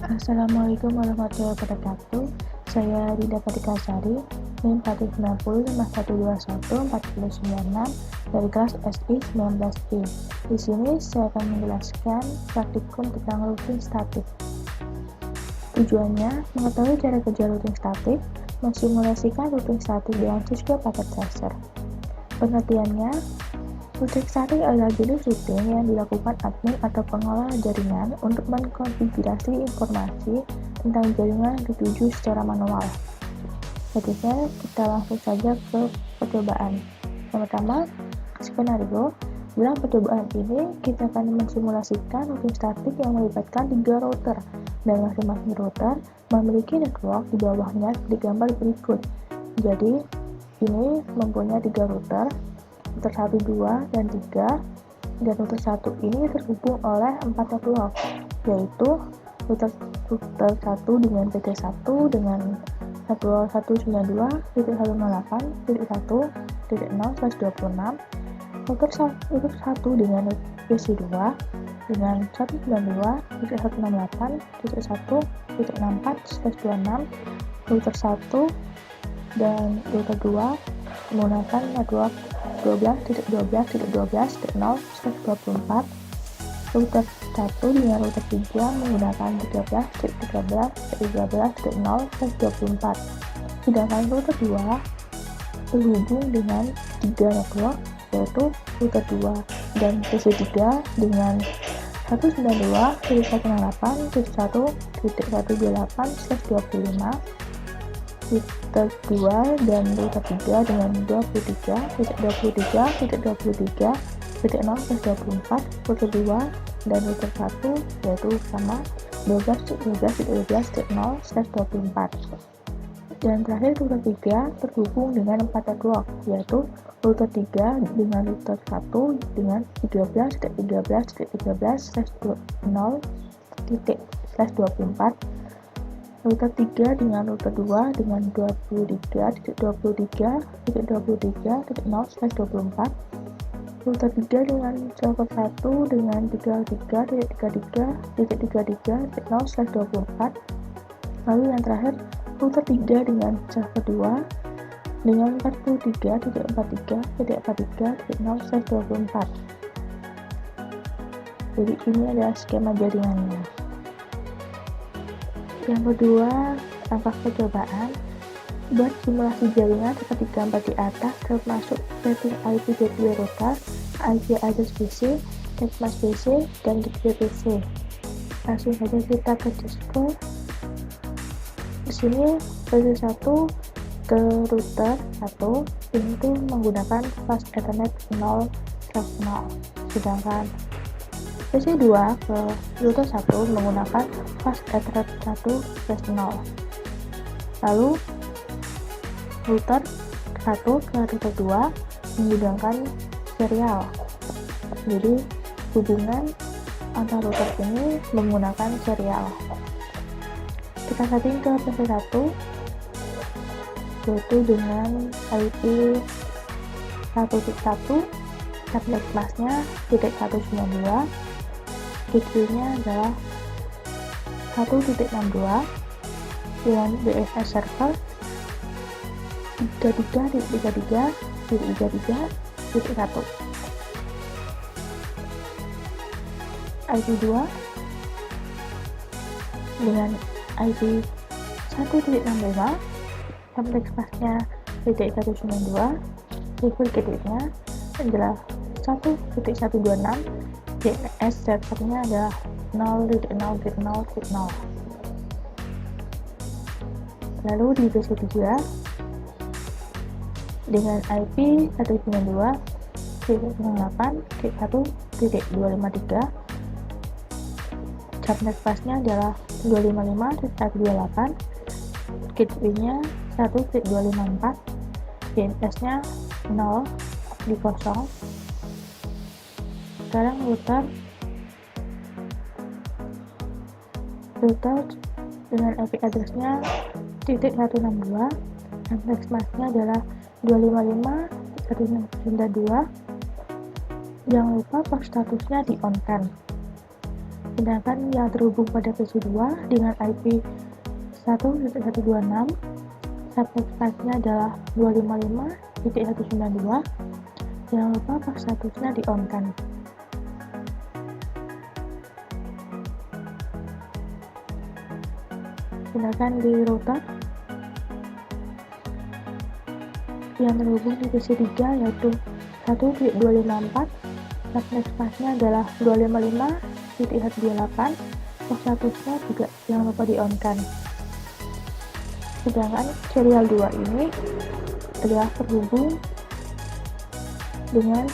Assalamualaikum warahmatullahi wabarakatuh. Saya Rida Patikasari, NIM 490512149 dari kelas SI 19I. Di sini saya akan menjelaskan praktikum tentang routing statik. Tujuannya mengetahui cara kerja routing statik, mensimulasikan routing statik dengan Cisco Packet Tracer. Pengertiannya, routing statik adalah jenis routing yang dilakukan admin atau pengelola jaringan untuk mengkonfigurasi informasi tentang jaringan yang dituju secara manual. Selanjutnya, kita langsung saja ke percobaan. Yang pertama, skenario. Dalam percobaan ini, kita akan mensimulasikan routing statik yang melibatkan 3 router, dan masing-masing router memiliki network di bawahnya di gambar berikut. Jadi, ini mempunyai 3 router 1, 2, dan 3, dan router 1 ini terhubung oleh 4 network, yaitu router 1 dengan PT1 dengan 192.168.1.0/26, router 1 dengan PC2 dengan 192.168.1.64/26, router 1 dan router 2 menggunakan network 12.12.12.0/24, router 1 dengan router 3 menggunakan 13.13.13.0/24. Sedangkan router 2 terhubung dengan 3 network, yaitu router 2 dan PC3 dengan 192.168.1.128/25, router 2 dan router 3 dengan 23.23.23.0/24, router 2 dan router 1 yaitu sama 12.12.12.0/24. Dan terakhir router 3 terhubung dengan 4 network, yaitu router 3 dengan router 1 dengan 13.13.13/0/24, router 3 dengan router 2 dengan 23.23.23.0/24, router 3 dengan server 1 dengan 33.33.33.0/24, lalu yang terakhir router 3 dengan server 2 dengan 43.43.43.0/24. Jadi ini adalah skema jaringannya. Yang kedua, langkah percobaan. Buat simulasi jaringan seperti gambar di atas, termasuk setting IP gateway router, IP address PC, netmask PC, dan gateway PC. Langsung saja kita ke Cisco. Di sini PC1 ke router 1 itu menggunakan fast ethernet 0/0, sedangkan PC2 ke router 1 menggunakan fast ethernet 1/0. Lalu router 1 ke router 2 menggunakan serial. Jadi hubungan antar router ini menggunakan serial. Kita setting ke PC1 yaitu dengan IP 1.1, subnet masknya .192, gateway-nya adalah 1.62 dengan DNS server 33.33.33.1. IP2 dengan IP 1.65, subnet masknya .192, level gateway-nya adalah 1.126, DNS servernya adalah 0.0.0.0. Lalu di PC3 dengan IP 192.168.1.253, subnet masknya adalah 255.128, gateway-nya 1.254, DNS-nya 0 di kosong. Sekarang router dengan IP address-nya .162, subnet masknya adalah 255.192. Jangan lupa port statusnya di on kan. Sedangkan yang terhubung pada PC2 dengan IP 1.126, subnet path-nya adalah 255.192. Jangan lupa port statusnya di-on-kan. Sedangkan di router yang terhubung di PC3 yaitu 1.254, subnet path-nya adalah 255.128, port statusnya juga jangan lupa di-on-kan. Sedangkan serial 2 ini adalah terhubung dengan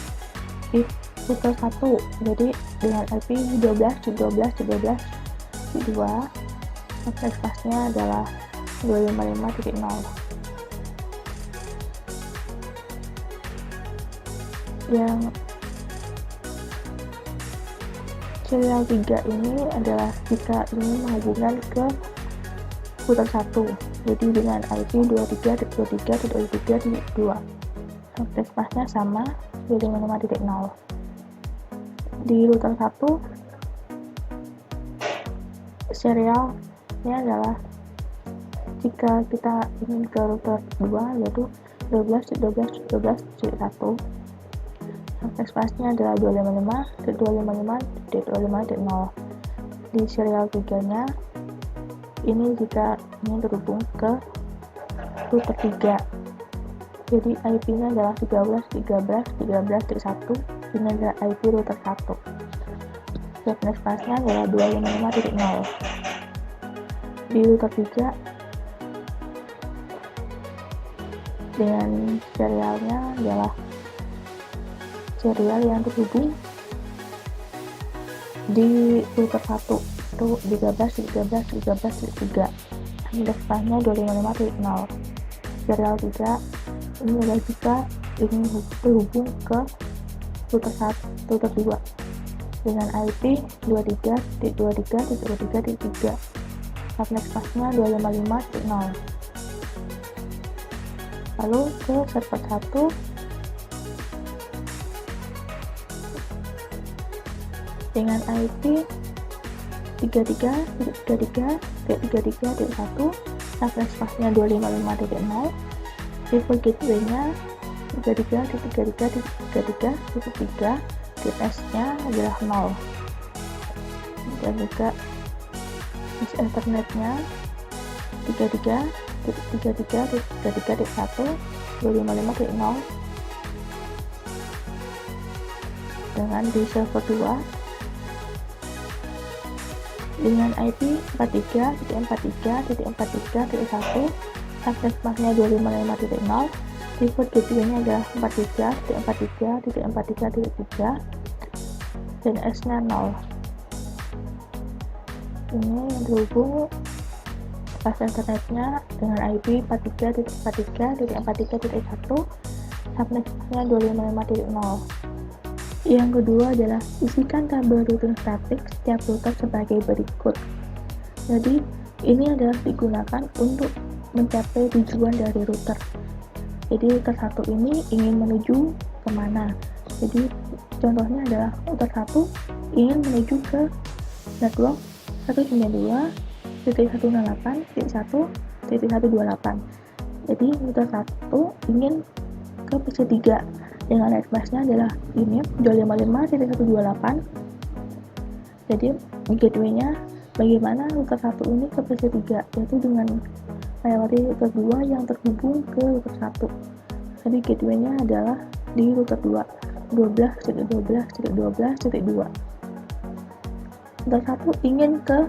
router 1, jadi dengan IP 12.12.12.2, subnet path-nya adalah 255.0. Yang serial 3 ini adalah jika ingin menghubungkan ke router 1, jadi dengan IP 23.23.23.2, subnet path-nya sama 255.0. Di router 1 serialnya adalah jika kita ingin ke router 2 yaitu 12.12.12.1, subnet path-nya adalah 255.255.255.0. Di serial 3-nya ini jika ingin terhubung ke router 3, jadi IP-nya adalah 13.13.13.1 dengan IP router 1. Subnet path-nya adalah 255.0. Di router 3 dengan serialnya adalah serial yang terhubung di router 1 itu 13.13.13.3, subnet path-nya 255.0. Serial 3 ini adalah jika ingin terhubung ke router 2 dengan IP 23.23.23.3, subnet path-nya 255.0. Lalu ke server 1 dengan IP 33.33.33.1, subnet path-nya 255.0. Tipe gateway-nya 33.33.33.3, DNS-nya adalah 0. Dan juga bus Ethernet-nya 33.33.33.1, 255.0. Dengan di server 2 dengan IP 43.43.43.1, subnet path-nya 255.0. Tipe gateway-nya adalah 43.43.43.3, DNS-nya 0. Ini yang terhubung pas internetnya dengan IP 43.43.43.1, subnet path-nya 255.0. Yang kedua adalah isikan tabel routing statik setiap router sebagai berikut. Jadi ini adalah digunakan untuk mencapai tujuan dari router. Jadi router 1 ini ingin menuju kemana? Jadi contohnya adalah router 1 ingin menuju ke network 192.168.1.128. Jadi router 1 ingin ke PC3 dengan netmask-nya adalah ini 255.128. Jadi gateway-nya bagaimana router 1 ini ke PC3, yaitu dengan melewati router 2 yang terhubung ke router 1. Jadi gateway-nya adalah di router 2 12.12.12.2. Router 1 ingin ke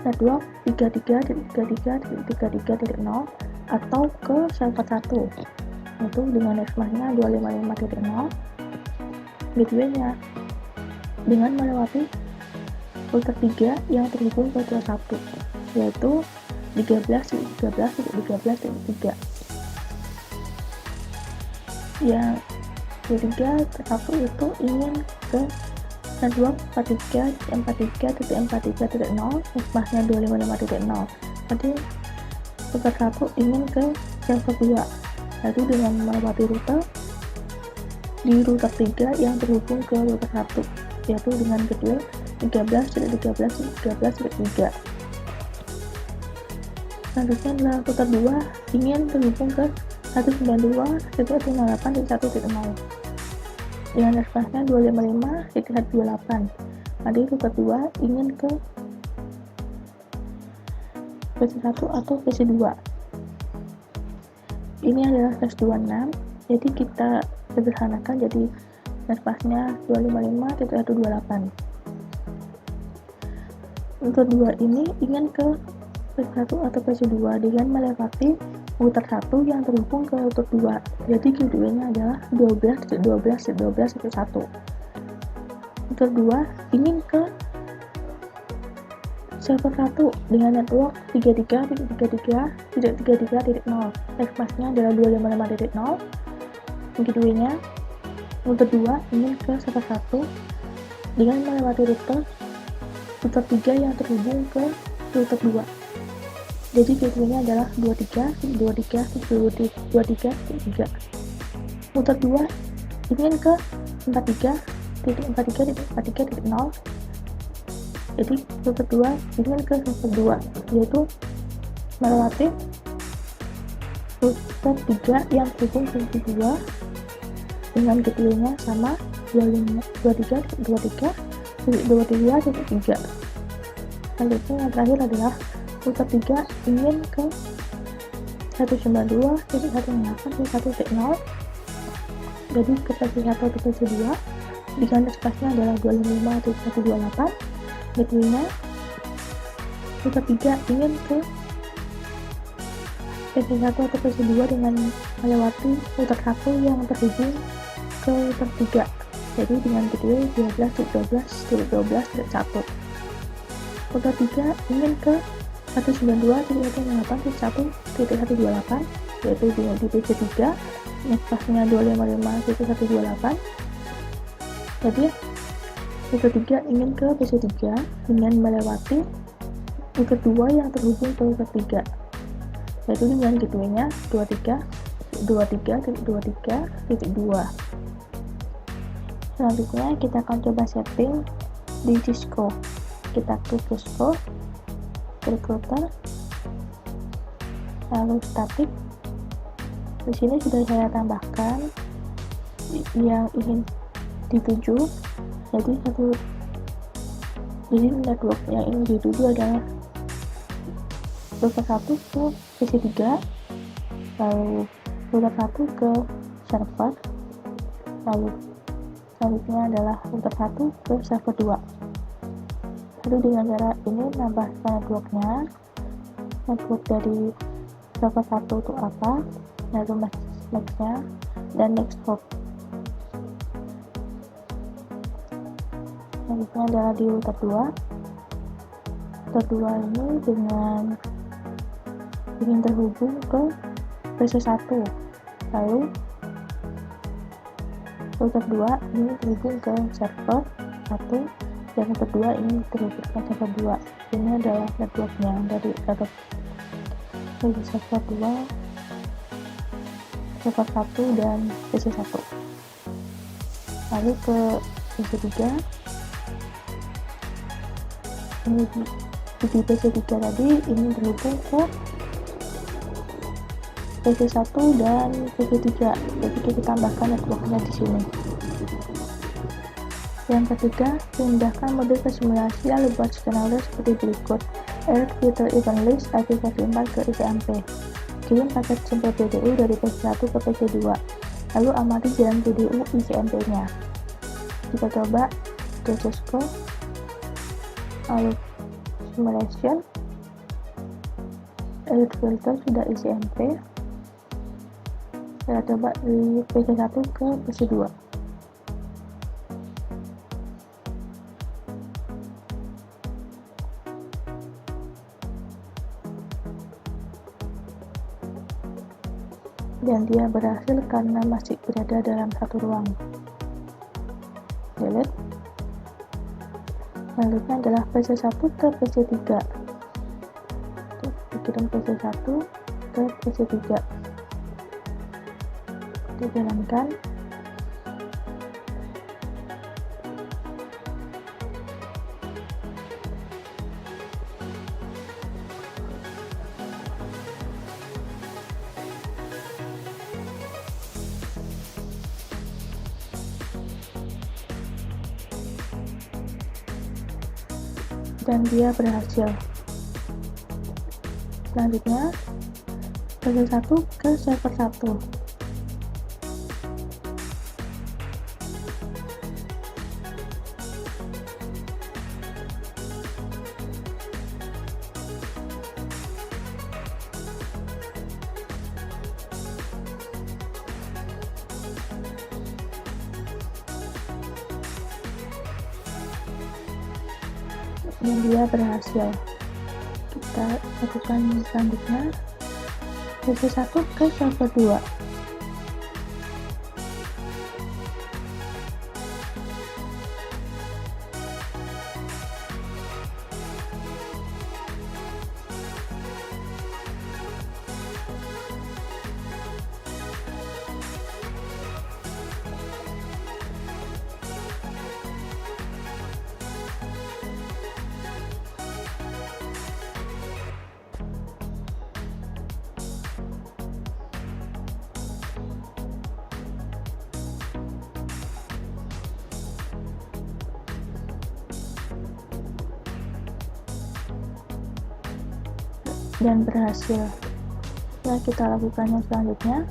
network 33.33.33.0 atau ke server 1, yaitu dengan netmask-nya 255.0. gateway-nya dengan melewati router 3 yang terhubung ke router 1, yaitu 13.13.13.3. Yang ketiga, satu itu ingin ke network 43.43.43.0, netmask-nya 255.0. Jadi router 1 ingin ke server 2, yaitu dengan melewati router di router 3 yang terhubung ke router 1, yaitu dengan gateway 13.13.13.3. Selanjutnya adalah router 2 ingin terhubung ke 192.168.1.0 dengan responsnya 255.128. Tadi router 2 ingin ke PC1 atau PC2. Ini adalah 126, jadi kita sederhanakan jadi responsnya 255.128. Router 2 ini ingin ke PC1 atau PC2 dengan melewati router 1 yang terhubung ke router 2. Jadi keduanya adalah 12.12.12.1. Router 2 ingin ke server 1 dengan network 33.33.33.0. Responsnya adalah 255.0. Keduanya router 2 ingin ke server 1 dengan melewati router 3 yang terhubung ke router 2. Jadi keduanya adalah 23.23.23.3. Router 2 ingin ke 43.43.43.0. Jadi router 2 ingin ke server 2, yaitu melewati router 3 yang terhubung ke server 2 dengan keduanya sama 23.23.23.3. Selanjutnya yang terakhir adalah router 3 ingin ke 192.168.1.0. Jadi ke PC1 atau PC2 dengan responsnya adalah 255.128. Keduanya router 3 ingin ke PC1 atau PC2 dengan melewati router 1 yang terhubung ke router 3. Jadi dengan gateway 12.12.12.1. Router 3 ingin ke 192.168.1.128, yaitu di PC3, responsnya 255.128. Jadi router 3 ingin ke PC3 dengan melewati router 2 yang terhubung ke router 3, yaitu dengan gateway-nya 23.23.23.2. Selanjutnya kita akan coba setting di Cisco. Kita klik Cisco, klik router, lalu static. Di sini sudah saya tambahkan yang ingin dituju. Jadi network yang ingin dituju adalah router 1 ke PC3, lalu router 1 ke server, lalu selanjutnya adalah router 1 ke server 2. Lalu dengan cara ini nambah networknya. Network dari server 1 itu apa, lalu maxnya dan next hop. Selanjutnya adalah di router 2. Router 2 ini dengan ingin terhubung ke PC1, lalu router 2 ini terhubung ke server 1 dan router 2 ini terhubung ke server 2. Ini adalah networknya dari server 2, server 1 dan PC1. Lalu ke PC3, ini di PC3 tadi ini terhubung ke PC1 dan PC3, jadi kita tambahkan networknya di sini. Yang ketiga, pindahkan mode ke simulasi, lalu buat skenario seperti berikut. Add filter event list IPv4 ke ICMP. Kirim paket sampel PDU dari PC1 ke PC2, lalu amati jalan PDU ICMP-nya. Kita coba ke Cisco, lalu simulation, edit filter sudah ICMP. Kita coba di PC1 ke PC2. Dan dia berhasil karena masih berada dalam satu ruang. Delete. Selanjutnya adalah PC1 ke PC3. Dikirim PC1 ke PC3. Dijalankan. dan dia berhasil. Selanjutnya, PC1 ke server 1. Dan dia berhasil. Kita lakukan selanjutnya, PC1 ke server 2. Dan berhasil. Ya, kita lakukannya selanjutnya,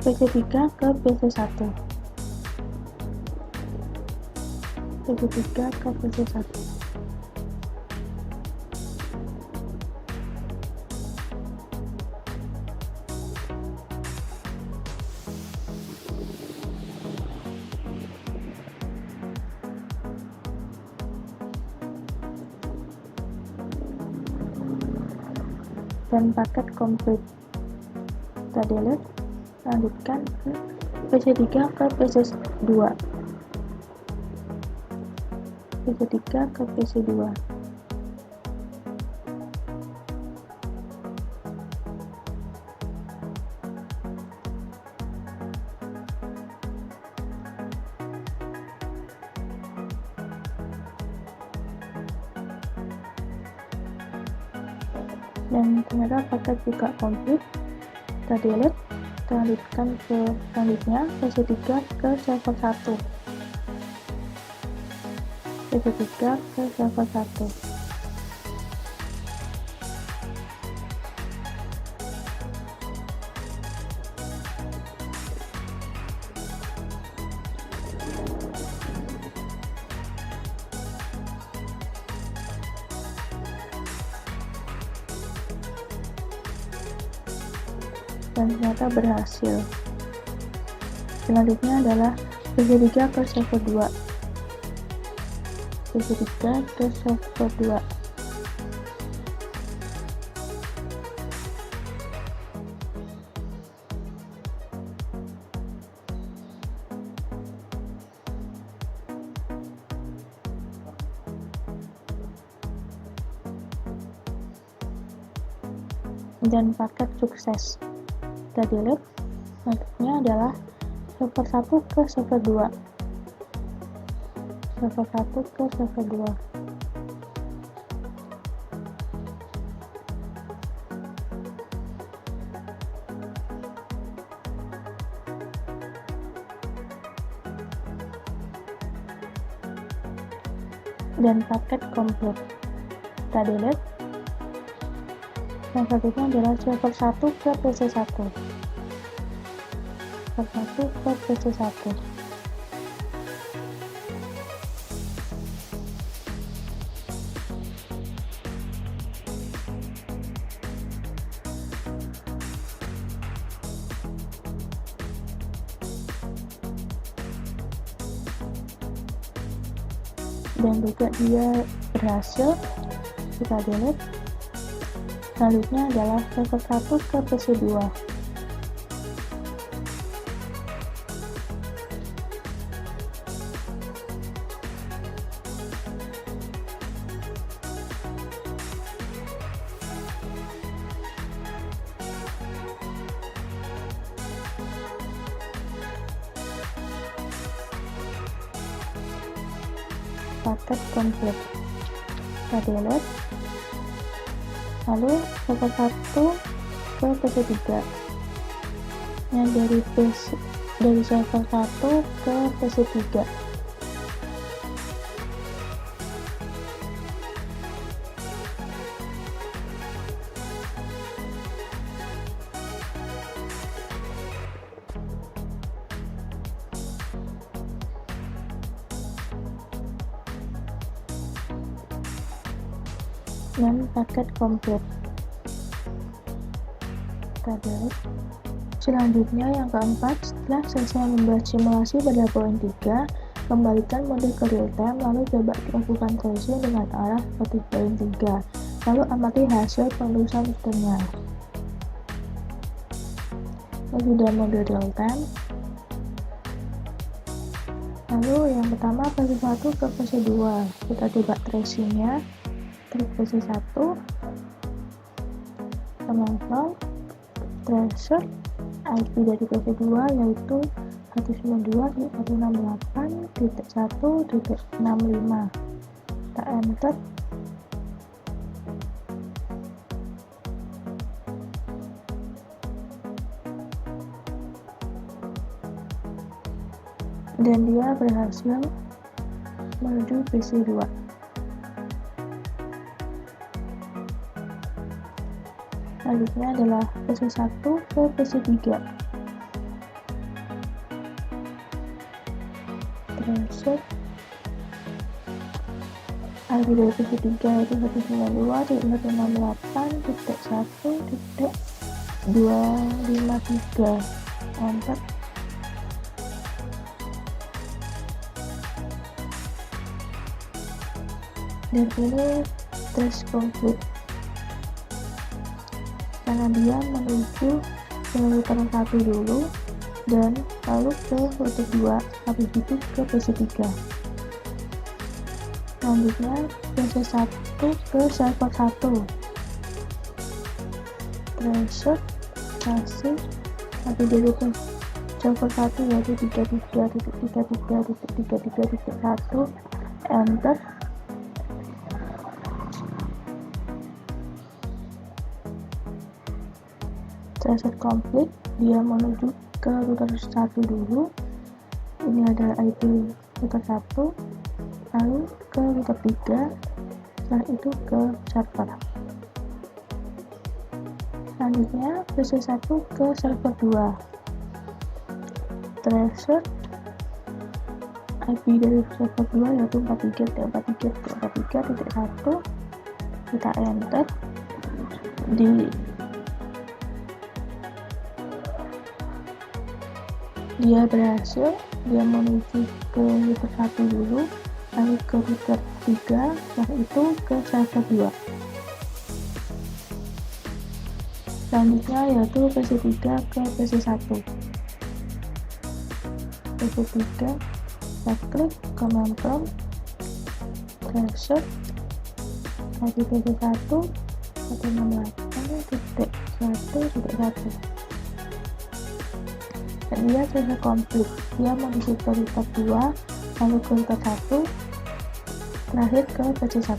PC3 ke PC1. PC3 ke PC1. Dan paket komplit. Kita delete, lanjutkan ke PC3 ke PC2. PC3 ke PC2. Dan ternyata paket juga komplit. Kita delete, kita lanjutkan ke selanjutnya, PC3 ke server 1. PC3 ke server 1. Dan ternyata berhasil. Selanjutnya adalah PC3 ke server 2. PC3 ke server 2. Dan paket sukses. Kita delete. Selanjutnya adalah server 1 ke server 2. Server 1 ke server 2. Dan paket komplit. Kita delete. Yang selanjutnya adalah server 1 ke PC1. Server 1 ke PC1. Dan juga dia berhasil. Kita delete. Selanjutnya adalah server 1 ke PC2. Paket komplit. Kita delete. Lalu server 1 ke PC3. Dari server 1 ke PC3. dan paket komplit. Selanjutnya yang keempat, setelah selesai membuat simulasi pada poin 3, kembalikan mode ke real time lalu coba lakukan tracing dengan arah seperti poin 3, lalu amati hasil penelusuran sistemnya. Sudah mode real time. Lalu yang pertama versi 1 ke versi 2, kita coba tracingnya, klik versi 1, teman-teman, tracer IP dari versi 2 yaitu 192.168.1.65, kita enter. Dan dia berhasil menuju versi 2. Selanjutnya adalah versi 1 ke versi 3. Tracer IP dari versi 3 yaitu 192.168.1.253, enter. Dan ini trace komplit karena dia menuju ke router 1 dulu dan lalu ke router 2, habis itu ke versi 3. Selanjutnya versi 1 ke server 1, tracer kasih IP dari server 1 yaitu 33.33.33.1, enter. Tracer komplit, dia menuju ke router 1 dulu, ini adalah IP router 1, lalu ke router 3, setelah itu ke server. Selanjutnya versi 1 ke server 2, tracer IP dari server 2 yaitu 43.43.43.1, kita enter. Dia berhasil, dia menuju ke router 1 dulu, lalu ke router 3, setelah itu ke server 2. Selanjutnya yaitu versi 3 ke versi 1. Versi 3, kita klik command prompt, tracer IP versi 1 168.1.1, dan dia sudah komplit. Dia menuju ke router 2, lalu ke router 1, terakhir ke versi 1.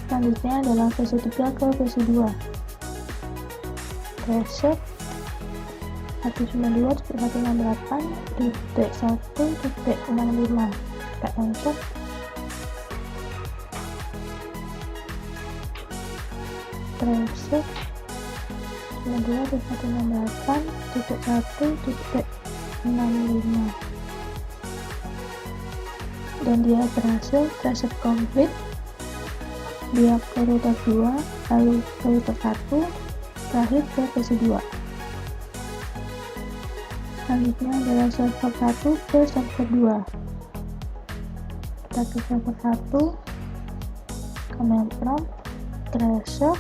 Selanjutnya adalah versi 3 ke versi 2, tracer 192.168.1.65, kita enter. Tracer 192.168.1.65, dan dia berhasil tracer komplit. Dia ke router 2, lalu ke router 1, terakhir ke versi 2. Selanjutnya adalah server 1 ke server 2. Kita ke server 1, command prompt, tracer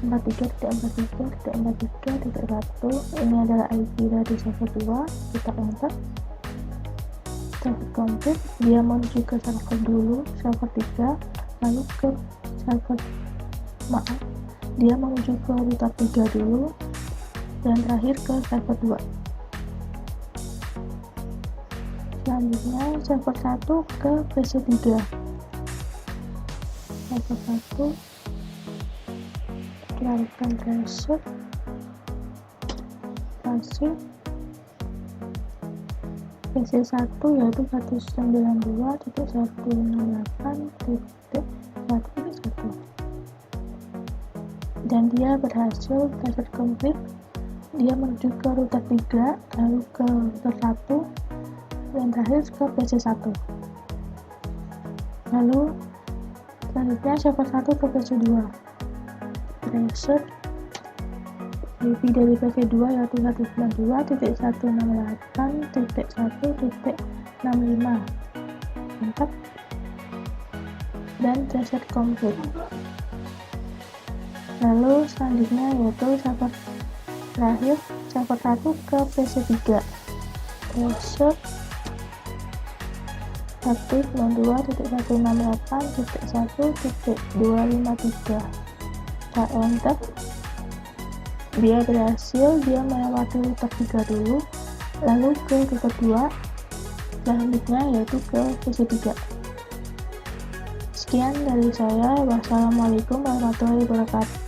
43.43.43.1, ini adalah IP dari server 2, kita enter. Tracer komplit, dia menuju ke server dulu, server 3, lalu ke server, dia menuju ke router 3 dulu, dan terakhir ke server 2. Selanjutnya server 1 ke versi 3. Server 1, kita lakukan tracer, kasih versi 1 yaitu 192.168.1.1, dan dia berhasil tracer komplit. Dia menuju ke router 3, lalu ke router 1, dan terakhir ke versi 1. Lalu Selanjutnya server 1 ke PC2. Reset IP dari PC2 yaitu 192.168.1.65. Enter dan reset complete. Lalu selanjutnya yaitu server terakhir, server 1 ke PC3. Reset aktif 92.168.1.253. Kita enter. Dia berhasil, dia melewati router 3 dulu, lalu ke router 2, selanjutnya yaitu ke PC3. Sekian dari saya. Wassalamualaikum warahmatullahi wabarakatuh.